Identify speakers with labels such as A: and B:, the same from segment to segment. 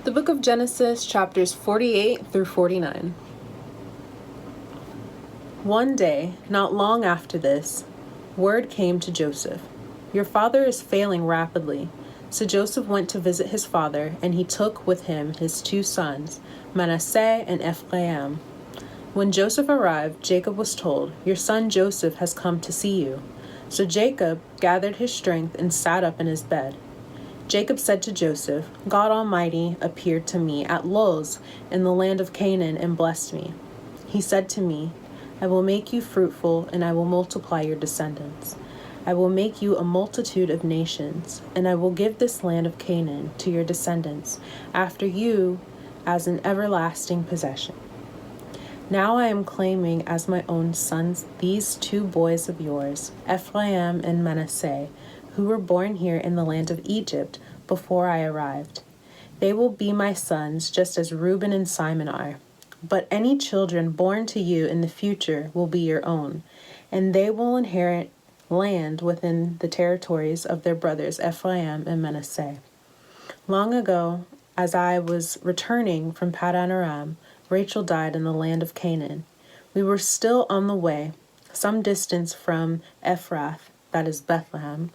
A: The book of Genesis, chapters 48 through 49. One day, not long after this, word came to Joseph, "Your father is failing rapidly." So Joseph went to visit his father, and he took with him his two sons, Manasseh and Ephraim. When Joseph arrived, Jacob was told, "Your son Joseph has come to see you." So Jacob gathered his strength and sat up in his bed. Jacob said to Joseph, "God Almighty appeared to me at Luz in the land of Canaan and blessed me. He said to me, 'I will make you fruitful and I will multiply your descendants. I will make you a multitude of nations, and I will give this land of Canaan to your descendants after you as an everlasting possession.' Now I am claiming as my own sons these two boys of yours, Ephraim and Manasseh, who were born here in the land of Egypt before I arrived. They will be my sons just as Reuben and Simon are. But any children born to you in the future will be your own, and they will inherit land within the territories of their brothers Ephraim and Manasseh. Long ago, as I was returning from Paddan Aram, Rachel died in the land of Canaan. We were still on the way, some distance from Ephrath, that is Bethlehem.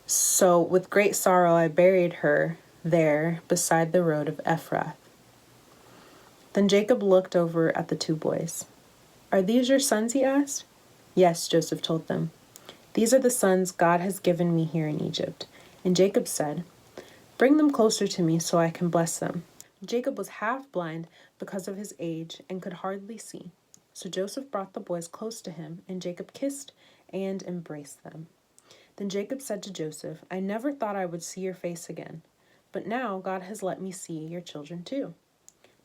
A: So with great sorrow I buried her there beside the road of Ephrath." Then Jacob looked over at the two boys. "Are these your sons?" he asked. "Yes," Joseph told them. "These are the sons God has given me here in Egypt." And Jacob said, "Bring them closer to me so I can bless them." Jacob was half blind because of his age and could hardly see. So Joseph brought the boys close to him, and Jacob kissed and embraced them. Then Jacob said to Joseph, "I never thought I would see your face again, but now God has let me see your children too."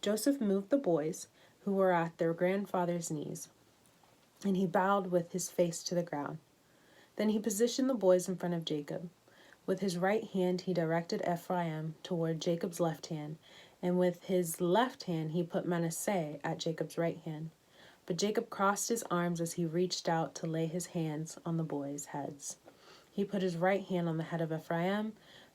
A: Joseph moved the boys, who were at their grandfather's knees, and he bowed with his face to the ground. Then he positioned the boys in front of Jacob. With his right hand he directed Ephraim toward Jacob's left hand, and with his left hand he put Manasseh at Jacob's right hand. But Jacob crossed his arms as he reached out to lay his hands on the boys' heads. He put his right hand on the head of Ephraim,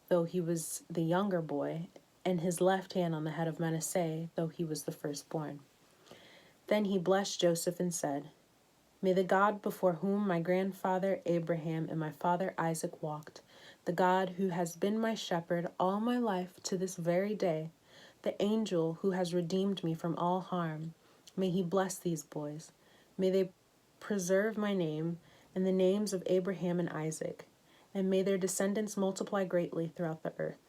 A: though he was the younger boy, and his left hand on the head of Manasseh, though he was the firstborn. Then he blessed Joseph and said, "May the God before whom my grandfather Abraham and my father Isaac walked, the God who has been my shepherd all my life to this very day, the angel who has redeemed me from all harm, may he bless these boys. May they preserve my name and the names of Abraham and Isaac, and may their descendants multiply greatly throughout the earth."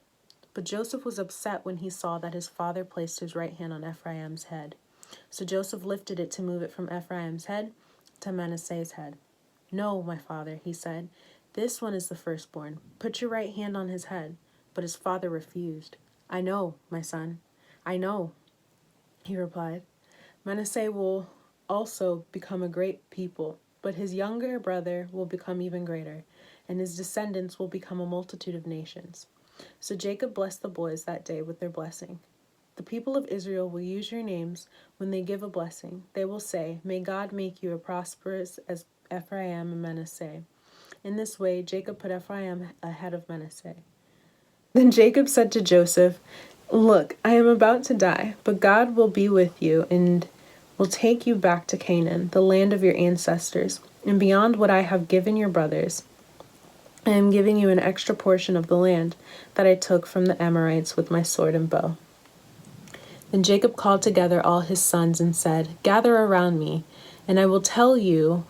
A: But Joseph was upset when he saw that his father placed his right hand on Ephraim's head. So Joseph lifted it to move it from Ephraim's head to Manasseh's head. "No, my father," he said, "this one is the firstborn. Put your right hand on his head." But his father refused. "I know, my son, I know," he replied. "Manasseh will also become a great people, but his younger brother will become even greater, and his descendants will become a multitude of nations." So Jacob blessed the boys that day with their blessing. "The people of Israel will use your names when they give a blessing. They will say, 'May God make you as prosperous as Ephraim and Manasseh.'" In this way, Jacob put Ephraim ahead of Manasseh. Then Jacob said to Joseph, "Look, I am about to die, but God will be with you and will take you back to Canaan, the land of your ancestors, and beyond what I have given your brothers. I am giving you an extra portion of the land that I took from the Amorites with my sword and bow." Then Jacob called together all his sons and said, "Gather around me, and I will tell you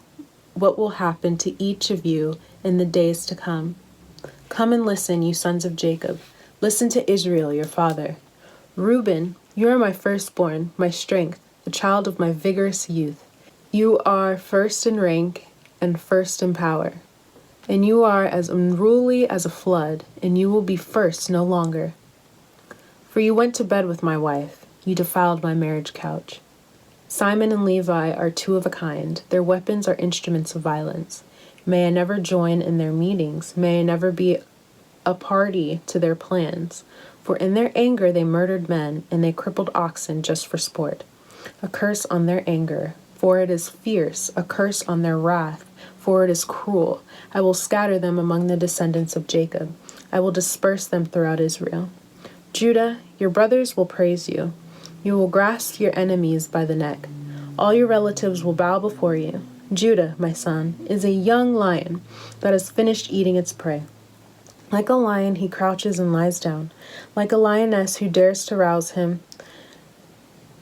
A: what will happen to each of you in the days to come. Come and listen, you sons of Jacob. Listen to Israel, your father. Reuben, you are my firstborn, my strength, the child of my vigorous youth. You are first in rank and first in power. And you are as unruly as a flood, and you will be first no longer. For you went to bed with my wife. You defiled my marriage couch. Simon and Levi are two of a kind. Their weapons are instruments of violence. May I never join in their meetings. May I never be a party to their plans. For in their anger they murdered men, and they crippled oxen just for sport. A curse on their anger, for it is fierce. A curse on their wrath, for it is cruel. I will scatter them among the descendants of Jacob. I will disperse them throughout Israel. Judah, your brothers will praise you. You will grasp your enemies by the neck. All your relatives will bow before you. Judah, my son, is a young lion that has finished eating its prey. Like a lion, he crouches and lies down. Like a lioness who dares to rouse him,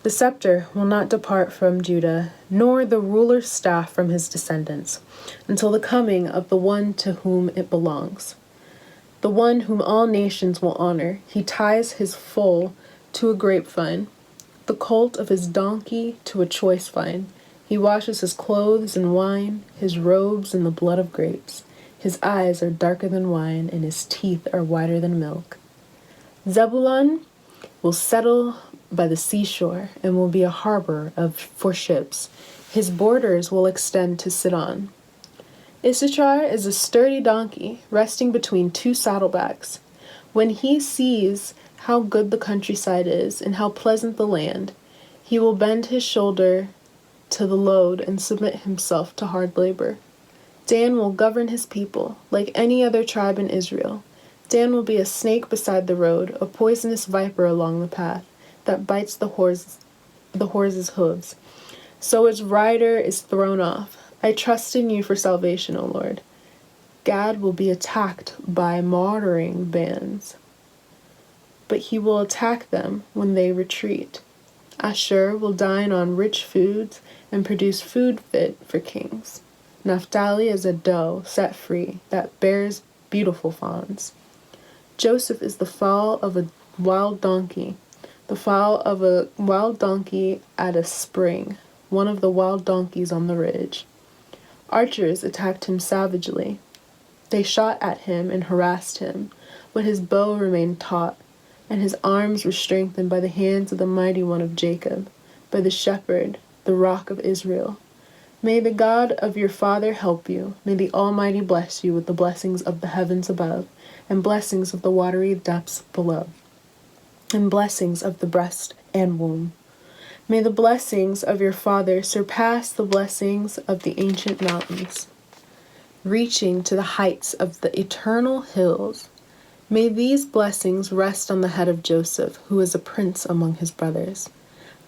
A: the scepter will not depart from Judah, nor the ruler's staff from his descendants, until the coming of the one to whom it belongs, the one whom all nations will honor. He ties his foal to a grapevine, the colt of his donkey to a choice vine. He washes his clothes in wine, his robes in the blood of grapes. His eyes are darker than wine, and his teeth are whiter than milk. Zebulun will settle by the seashore and will be a harbor for ships. His borders will extend to Sidon. Issachar is a sturdy donkey, resting between two saddlebags. When he sees how good the countryside is and how pleasant the land, he will bend his shoulder to the load and submit himself to hard labor. Dan will govern his people like any other tribe in Israel. Dan will be a snake beside the road, a poisonous viper along the path that bites the horse's hooves. So its rider is thrown off. I trust in you for salvation, O Lord. Gad will be attacked by marauding bands, but he will attack them when they retreat. Asher will dine on rich foods and produce food fit for kings. Naphtali is a doe set free that bears beautiful fawns. Joseph is the foal of a wild donkey, the foal of a wild donkey at a spring, one of the wild donkeys on the ridge. Archers attacked him savagely. They shot at him and harassed him, but his bow remained taut, and his arms were strengthened by the hands of the mighty one of Jacob, by the shepherd, the rock of Israel. May the God of your father help you. May the Almighty bless you with the blessings of the heavens above, and blessings of the watery depths below, and blessings of the breast and womb. May the blessings of your father surpass the blessings of the ancient mountains, reaching to the heights of the eternal hills. May these blessings rest on the head of Joseph, who is a prince among his brothers.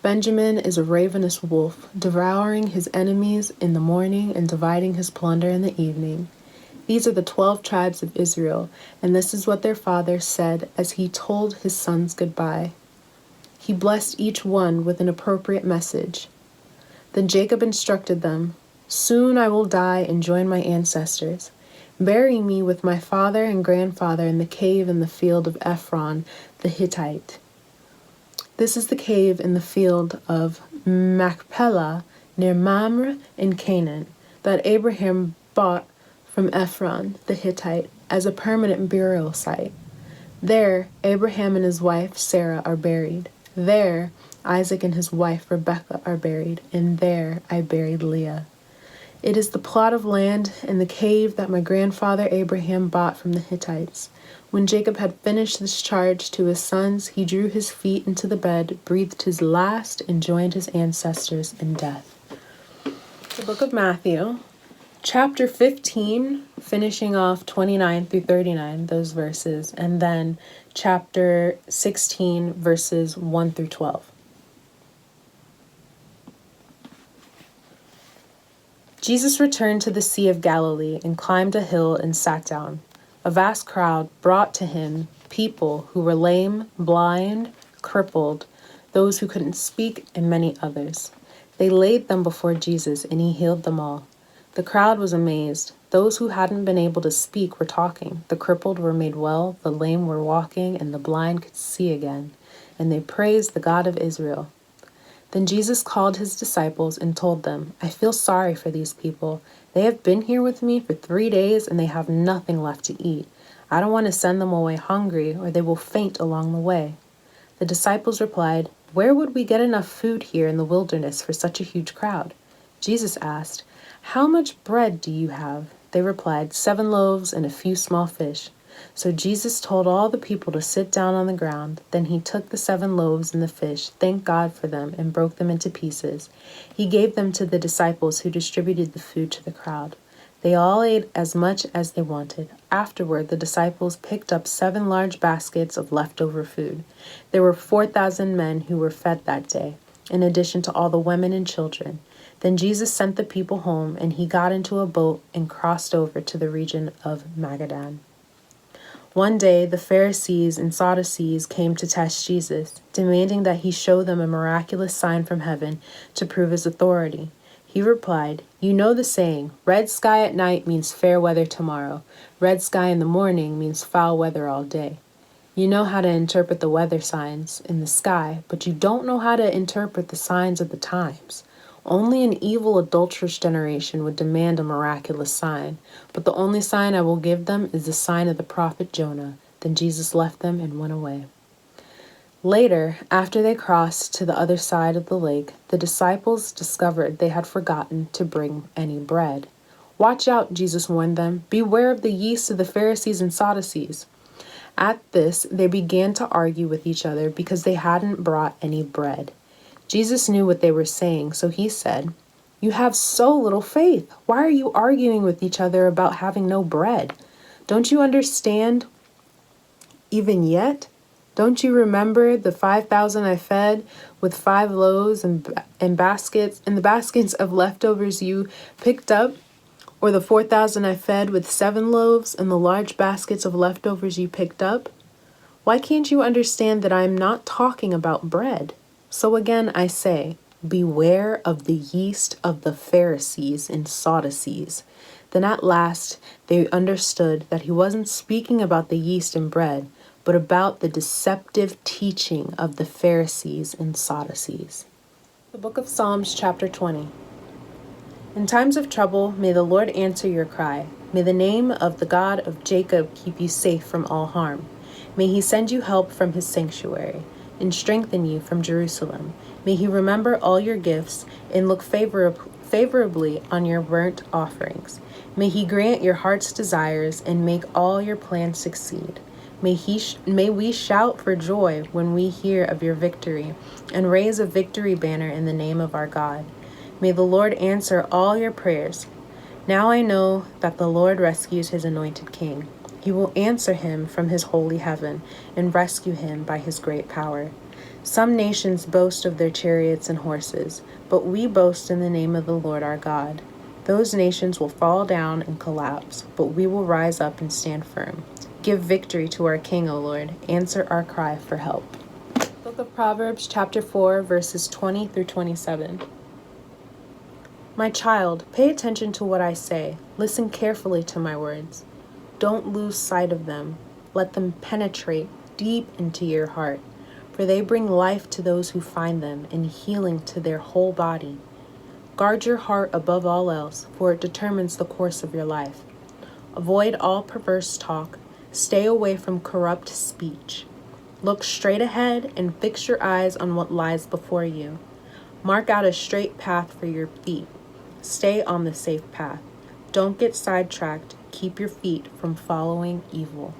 A: Benjamin is a ravenous wolf, devouring his enemies in the morning and dividing his plunder in the evening. These are the 12 tribes of Israel, and this is what their father said as he told his sons goodbye. He blessed each one with an appropriate message. Then Jacob instructed them, "Soon I will die and join my ancestors. Bury me with my father and grandfather in the cave in the field of Ephron the Hittite. This is the cave in the field of Machpelah near Mamre in Canaan that Abraham bought from Ephron the Hittite as a permanent burial site. There Abraham and his wife Sarah are buried. There Isaac and his wife Rebekah are buried, and there I buried Leah. It is the plot of land and the cave that my grandfather Abraham bought from the Hittites. When Jacob had finished this charge to his sons, he drew his feet into the bed, breathed his last, and joined his ancestors in death." The book of Matthew, chapter 15, finishing off 29 through 39, those verses, and then chapter 16, verses 1 through 12. Jesus returned to the Sea of Galilee and climbed a hill and sat down. A vast crowd brought to him people who were lame, blind, crippled, those who couldn't speak, and many others. They laid them before Jesus, and he healed them all. The crowd was amazed. Those who hadn't been able to speak were talking. The crippled were made well, the lame were walking, and the blind could see again. And they praised the God of Israel. Then Jesus called his disciples and told them, "I feel sorry for these people. They have been here with me for 3 days, and they have nothing left to eat. I don't want to send them away hungry, or they will faint along the way." The disciples replied, "Where would we get enough food here in the wilderness for such a huge crowd?" Jesus asked, "How much bread do you have?" They replied, 7 loaves and a few small fish. So Jesus told all the people to sit down on the ground. Then he took the 7 loaves and the fish, thanked God for them, and broke them into pieces. He gave them to the disciples, who distributed the food to the crowd. They all ate as much as they wanted. Afterward, the disciples picked up 7 large baskets of leftover food. There were 4,000 men who were fed that day, in addition to all the women and children. Then Jesus sent the people home, and he got into a boat and crossed over to the region of Magadan. One day, the Pharisees and Sadducees came to test Jesus, demanding that he show them a miraculous sign from heaven to prove his authority. He replied, "You know the saying, red sky at night means fair weather tomorrow. Red sky in the morning means foul weather all day. You know how to interpret the weather signs in the sky, but you don't know how to interpret the signs of the times. Only an evil, adulterous generation would demand a miraculous sign, but the only sign I will give them is the sign of the prophet Jonah." Then Jesus left them and went away. Later, after they crossed to the other side of the lake, the disciples discovered they had forgotten to bring any bread. "Watch out," Jesus warned them. "Beware of the yeast of the Pharisees and Sadducees." At this, they began to argue with each other because they hadn't brought any bread. Jesus knew what they were saying, so he said, "You have so little faith. Why are you arguing with each other about having no bread? Don't you understand even yet? Don't you remember the 5,000 I fed with 5 loaves and the baskets of leftovers you picked up? Or the 4,000 I fed with 7 loaves and the large baskets of leftovers you picked up? Why can't you understand that I am not talking about bread? So again I say, beware of the yeast of the Pharisees and Sadducees." Then at last they understood that he wasn't speaking about the yeast and bread, but about the deceptive teaching of the Pharisees and Sadducees. The Book of Psalms, chapter 20. In times of trouble, may the Lord answer your cry. May the name of the God of Jacob keep you safe from all harm. May he send you help from his sanctuary and strengthen you from Jerusalem. May he remember all your gifts and look favorably on your burnt offerings. May he grant your heart's desires and make all your plans succeed. May we shout for joy when we hear of your victory and raise a victory banner in the name of our God. May the Lord answer all your prayers. Now I know that the Lord rescues his anointed king. He will answer him from his holy heaven and rescue him by his great power. Some nations boast of their chariots and horses, but we boast in the name of the Lord our God. Those nations will fall down and collapse, but we will rise up and stand firm. Give victory to our King, O Lord. Answer our cry for help. Book of Proverbs, chapter 4, verses 20 through 27. My child, pay attention to what I say. Listen carefully to my words. Don't lose sight of them. Let them penetrate deep into your heart, for they bring life to those who find them and healing to their whole body. Guard your heart above all else, for it determines the course of your life. Avoid all perverse talk. Stay away from corrupt speech. Look straight ahead and fix your eyes on what lies before you. Mark out a straight path for your feet. Stay on the safe path. Don't get sidetracked. Keep your feet from following evil.